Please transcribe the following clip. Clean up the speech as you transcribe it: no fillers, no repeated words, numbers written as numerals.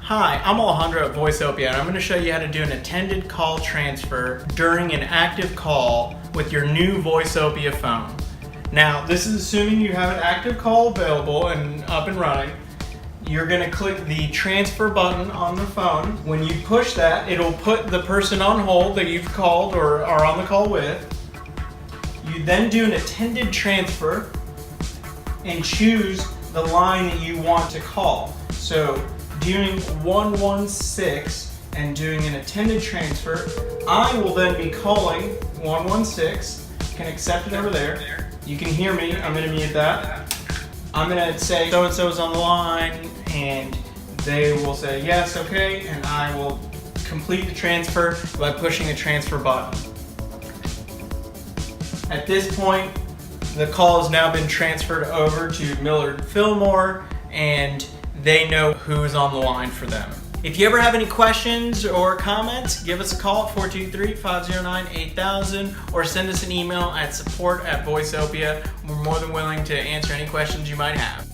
Hi, I'm Alejandro at Voiceopia, and I'm going to show you how to do an attended call transfer during an active call with your new Voiceopia phone. Now, this is assuming you have an active call available and up and running. You're going to click the transfer button on the phone. When you push that, it'll put the person on hold that you've called or are on the call with. You then do an attended transfer and choose the line that you want to call. So, doing 116 and doing an attended transfer, I will then be calling 116. You can accept it over there. You can hear me. I'm going to mute that. I'm going to say so-and-so is on the line, and they will say yes, okay, and I will complete the transfer by pushing the transfer button. At this point, the call has now been transferred over to Millard Fillmore, and they know who's on the line for them. If you ever have any questions or comments, give us a call at 423-509-8000 or send us an email at support@Voiceopia. We're more than willing to answer any questions you might have.